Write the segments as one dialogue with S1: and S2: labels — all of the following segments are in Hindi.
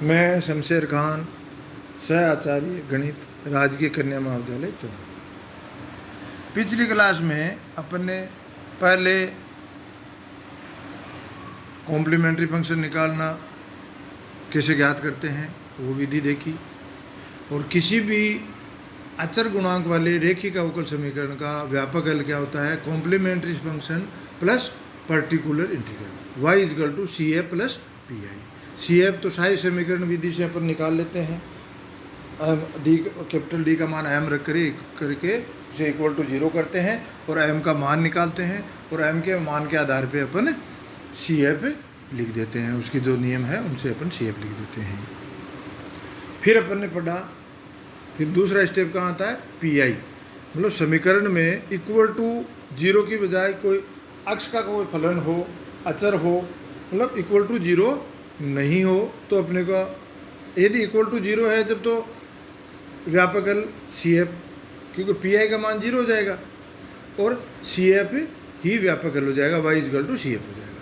S1: मैं शमशेर खान, सह आचार्य गणित, राजकीय कन्या महाविद्यालय चौक। पिछली क्लास में अपन ने पहले कॉम्प्लीमेंट्री फंक्शन निकालना कैसे ज्ञात करते हैं वो विधि देखी, और किसी भी अचर गुणांक वाले रेखिक अवकल समीकरण का व्यापक हल क्या होता है, complementary function plus particular integral y is equal to C F plus P I. C F तो साई समीकरण विधि से अपन निकाल लेते हैं, डी कैपिटल डी का मान एम रख करके उसे इक्वल टू 0 करते हैं और एम का मान निकालते हैं, और एम के मान के आधार पे अपन सी एफ लिख देते हैं, उसकी जो नियम है उनसे अपन सी एफ लिख देते हैं। फिर अपन ने पढ़ा, फिर दूसरा स्टेप कहाँ आता है, पी आई, मतलब समीकरण में इक्वल टू 0 की बजाय कोई अक्ष का कोई फलन हो, अचर हो, मतलब इक्वल टू 0 नहीं हो तो अपने को, यदि इक्वल टू 0 है जब तो व्यापक हल सी एफ, क्योंकि पी आई का मान 0 हो जाएगा और सी एफ ही व्यापक हल हो जाएगा, Y is equal to C F हो जाएगा।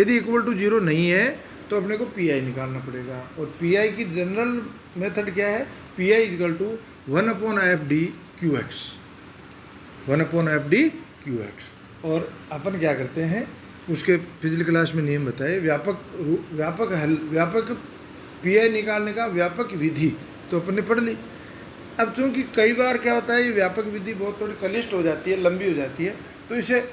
S1: यदि इक्वल टू 0 नहीं है तो अपने को पी आई निकालना पड़ेगा, और पी आई की जनरल मेथड क्या है, P I is equal to 1/f/d qx, 1/f/d qx। और अपन क्या करते हैं, उसके पिछली क्लास में नियम बताए, व्यापक पी आई निकालने का व्यापक विधि तो अपन ने पढ़ ली। अब चूंकि कई बार क्या होता है, ये व्यापक विधि बहुत थोड़ी क्लिष्ट हो जाती है, लंबी हो जाती है, तो इसे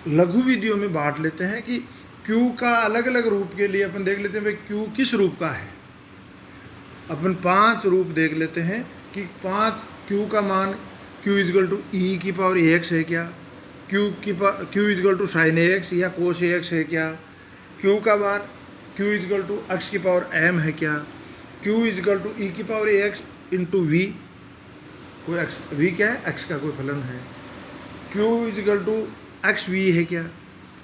S1: लघु विधियों में बांट लेते हैं कि Q का अलग अलग रूप के लिए अपन देख लेते हैं भाई Q किस रूप का है। अपन 5 रूप देख लेते हैं कि 5 Q का मान Q इजकल टू ई की पावर ax है क्या, Q is equal to sine ax या कोस ax है क्या, Q का मान Q इजकल टू x की पावर m है क्या, Q इजकल टू ई की पावर ax इंटू वी, कोई x, v क्या है, x का कोई फलन है, Q is equal to X V है क्या,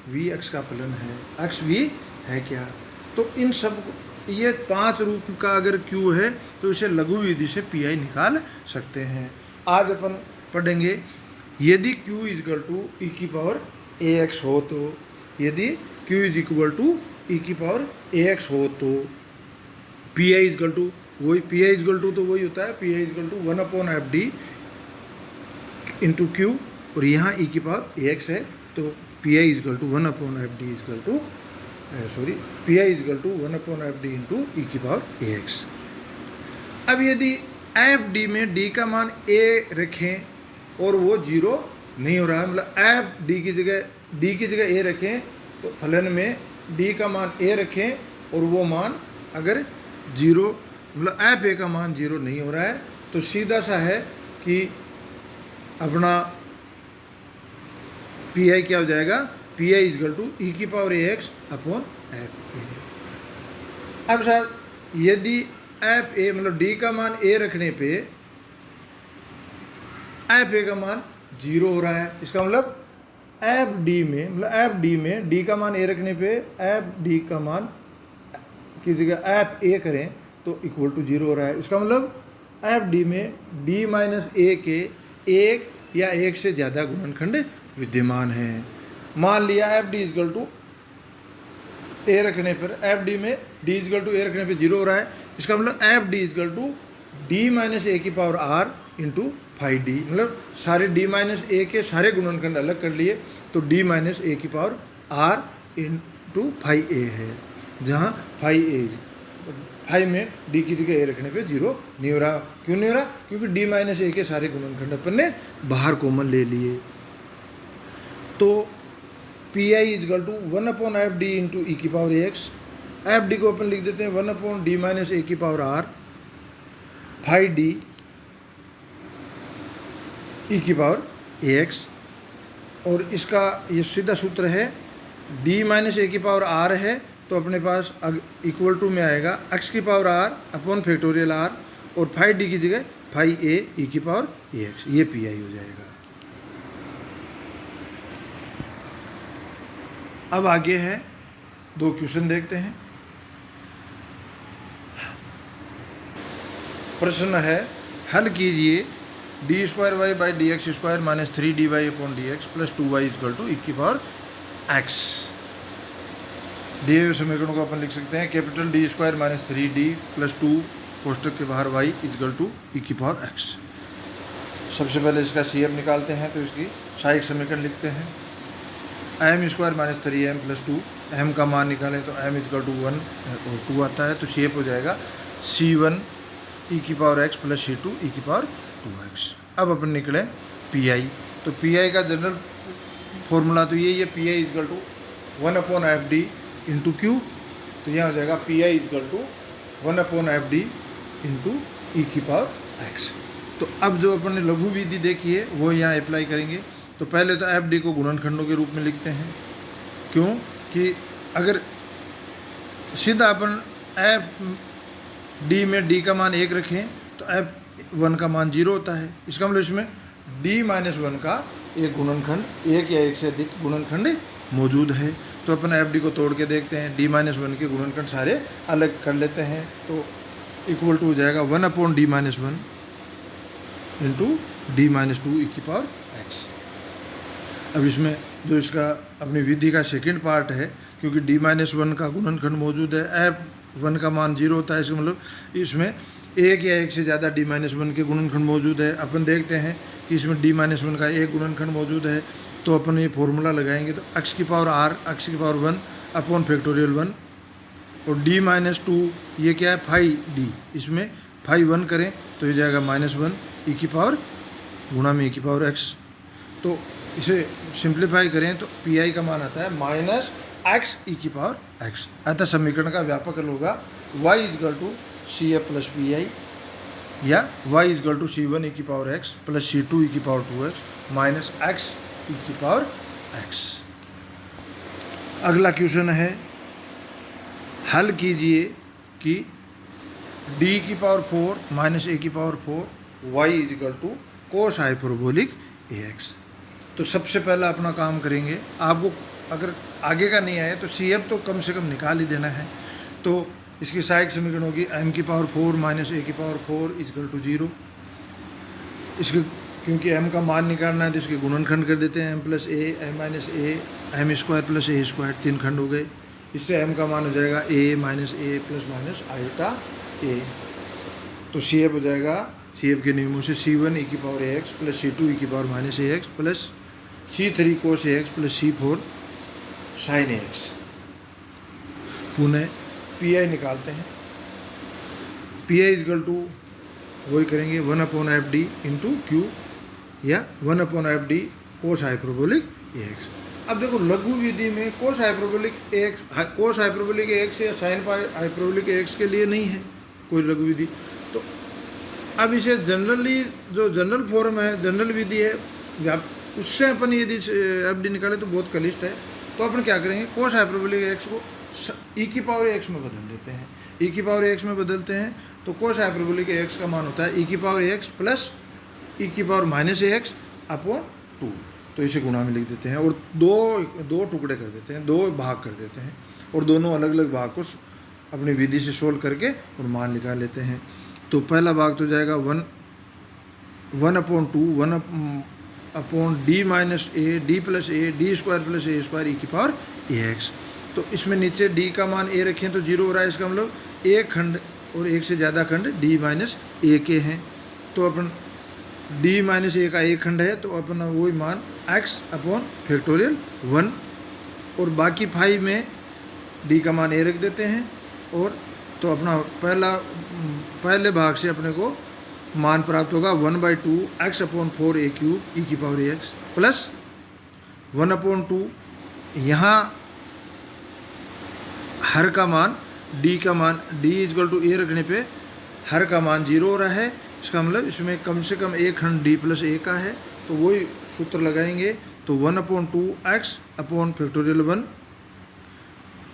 S1: v x का फलन है, x v है क्या। तो इन सब को, ये 5 रूप का अगर Q है तो इसे लघु विधि से पी आई निकाल सकते हैं। आज अपन पढ़ेंगे यदि Q इजकल टू ई की पावर ax हो तो, यदि Q is equal to e की पावर ax हो तो पी आई इजकल टू, वही पी आई इजकल टू तो वही होता है, P I is equal to 1/f/d into Q, और यहाँ ई की पावर ax है तो P I is equal to 1/f/d is equal to, sorry, P I is equal to 1/f/d into e की पावर ax। अब यदि एफ डी में d का मान a रखें और वो 0 नहीं हो रहा है, मतलब एफ डी की जगह d की जगह a रखें, तो फलन में d का मान a रखें और वो मान अगर 0, मतलब एफ ए का मान 0 नहीं हो रहा है, तो सीधा सा है कि अपना पी आई क्या हो जाएगा, P I is equal to e की power ax upon F A. अब साहब यदि एफ ए, मतलब डी का मान a रखने पे एफ ए का मान 0 हो रहा है, इसका मतलब एफ डी में, मतलब एफ डी में डी का मान a रखने पे एफ डी का मान की जगह एफ ए करें तो इक्वल टू 0 हो रहा है। इसका मतलब एफ डी में डी माइनस ए के एक या एक से ज़्यादा गुणनखंड विद्यमान है। मान लिया F D is equal to a रखने पर, एफ डी में डी इजकल टू ए रखने पर 0 हो रहा है, इसका मतलब F D is equal to D minus a की power R into five D, मतलब सारे डी माइनस ए के सारे गुणनखंड अलग कर लिए तो डी माइनस ए की पावर आर इंटू फाइव ए है, जहाँ फाइव में डी की जगह ए रखने पे 0 नहीं हो रहा। क्यों नहीं हो रहा, क्योंकि डी माइनस ए के सारे गुणनखंड अपन ने बाहर कॉमन ले लिए। तो P I is equal to 1/f/d into e की पावर एक्स, एफ डी को अपन लिख देते हैं 1/d माइनस ए की पावर आर, 5d ई की पावर एक्स, और इसका ये सीधा सूत्र है, d माइनस ए की पावर आर है तो अपने पास इक्वल टू में आएगा x की power R upon factorial R, और 5d की जगह 5a ई की पावर ax, ये पी आई हो जाएगा। अब आगे है 2 क्वेश्चन देखते हैं। प्रश्न है, हल कीजिए d²y/dx² minus 3dy/dx plus 2y equal to e की पावर x। दिए हुए समीकरणों को अपन लिख सकते हैं capital D square minus 3d plus 2 कोष्टक के बाहर y इजकल टू ई की पावर x। सबसे पहले इसका CF निकालते हैं तो इसकी सहायक समीकरण लिखते हैं m square minus 3m plus 2, m का मान निकालें तो m इजकल टू 1 और 2 आता है, तो CF हो जाएगा C1 ई की power x plus C2 e की पावर 2x। अब अपन निकले PI, तो PI का जनरल फॉर्मूला तो यही है, PI is equal to 1/FD into Q, तो यहाँ हो जाएगा PI is equal to 1/FD into e की पावर x। तो अब जो अपन ने लघु विधि देखी है वो यहाँ अप्लाई करेंगे। तो पहले तो FD को गुणनखंडों के रूप में लिखते हैं, क्यों कि अगर सीधा अपन FD में D का मान 1 रखें तो F1 का मान 0 होता है। इसका मतलब इसमें D-1 का एक गुणनखंड, एक या एक से अधिक गुणनखंड मौजूद है। तो अपन FD को तोड़ के देखते हैं, D-1 के गुणनखंड सारे अलग कर लेते हैं, तो इक्वल टू हो जाएगा 1/D-1 इंटू D-2 ई की पावर x। अब इसमें जो इसका अपनी विधि का सेकंड पार्ट है, क्योंकि D-1 का गुणनखंड मौजूद है, F1 का मान 0 होता है, इसका मतलब इसमें एक या एक से ज़्यादा D-1 के गुणनखंड मौजूद है। अपन देखते हैं कि इसमें D-1 का एक गुणनखंड मौजूद है, तो अपन ये फॉर्मूला लगाएंगे तो x की पावर r, x की पावर 1 अपॉन फैक्टोरियल 1, और D-2 ये क्या है फाई D, इसमें फाई 1 करें तो ये जाएगा -1 ई की पावर गुणा में ई की पावर x। तो इसे सिंप्लीफाई करें तो PI का मान आता है -x ई की पावर x। अतः समीकरण का व्यापक हल होगा y is equal to CF plus PI या y is equal to C1 e की power x plus C2 e की पावर 2x माइनस x ई की पावर x। अगला क्वेश्चन है, हल कीजिए कि d की पावर 4 माइनस a की power 4 y is equal to cos hyperbolic ax। तो सबसे पहला अपना काम करेंगे, आपको अगर आगे का नहीं आए तो CF तो कम से कम निकाल ही देना है। तो इसकी सहायक समीकरण होगी m की पावर 4 माइनस a की पावर 4 इजकल टू 0। इसके क्योंकि m का मान निकालना है तो इसके गुणनखंड कर देते हैं, m plus a, m minus a, m square plus a square, 3 खंड हो गए। इससे m का मान हो जाएगा a minus a plus minus iota a। तो CF हो जाएगा CF के नियमों से C1 ई की power ax plus C2 e की power minus ax plus C3 cos ax plus C4 sine ax। पुनः PI निकालते हैं, PI इजकल टू वही करेंगे 1/FD इंटू Q या 1/FD कोस हाइपरबोलिक ax। अब देखो लघु विधि में कोस हाइपरबोलिक ax या साइन हाइपरबोलिक ax के लिए नहीं है कोई लघु विधि। तो अब इसे जनरली जो जनरल फॉर्म है, जनरल विधि है, या उससे अपन यदि FD निकाले तो बहुत कलिष्ट है। तो अपन क्या करेंगे, कोस हाइपरबोलिक ax को ई की पावर x में बदल देते हैं। ई की पावर x में बदलते हैं तो कोस हाइपरबोलिक ax का मान होता है ई की पावर x प्लस ई की पावर माइनस ax अपॉन 2। तो इसे गुणा में लिख देते हैं और दो टुकड़े कर देते हैं, 2 भाग कर देते हैं, और दोनों अलग अलग भाग को अपनी विधि से सोल्व करके और मान निकाल लेते हैं। तो पहला भाग तो जाएगा 1/2 1/D-a d plus a d square plus a square e की पावर ax। तो इसमें नीचे d का मान a रखें तो 0 हो रहा है, इसका मतलब एक खंड और एक से ज़्यादा खंड D-a के हैं। तो अपन D-a का एक खंड है तो अपना वही मान x अपॉन फैक्टोरियल 1, और बाकी फाई में d का मान a रख देते हैं, और तो अपना पहले भाग से अपने को मान प्राप्त होगा 1/2 x अपॉन 4a क्यूब ई की पावर ax प्लस 1/2 यहाँ हर का मान d का मान d इजकल टू a रखने पे हर का मान 0 हो रहा है। इसका मतलब इसमें कम से कम एक खंड d प्लस a का है, तो वही सूत्र लगाएंगे। तो 1/2 x अपॉन फैक्टोरियल 1,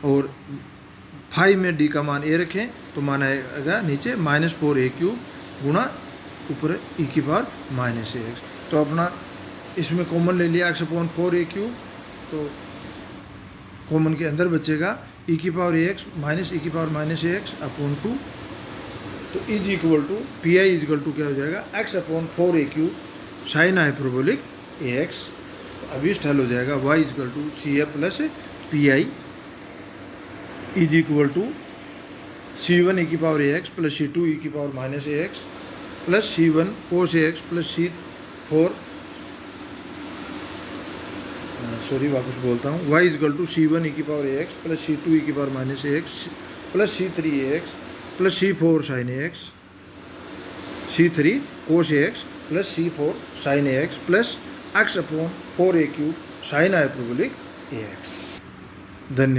S1: और 5 में d का मान a रखें तो मान आएगा नीचे -4a क्यूब गुणा ऊपर ई की पावर माइनस ax। तो अपना इसमें कॉमन ले लिया x अपॉन 4a क्यूब, तो कॉमन के अंदर बचेगा ई की पावर ax माइनस ई की पावर माइनस ax अपॉन 2। तो is equal to PI is equal to क्या हो जाएगा x upon 4a cube sine hyperbolic ax। तो अभी हल हो जाएगा y is equal to CF plus PI is equal to C1 e की power ax plus C2 e की power minus ax plus C1 cos ax plus C4 sorry वापस बोलता हूँ, y is equal to C1 e की power ax plus C2 e की power minus ax plus C3 ax plus C4 sin ax, C3 cos ax plus C4 sin ax plus x upon 4a cube sin hyperbolic ax। धन्यवाद।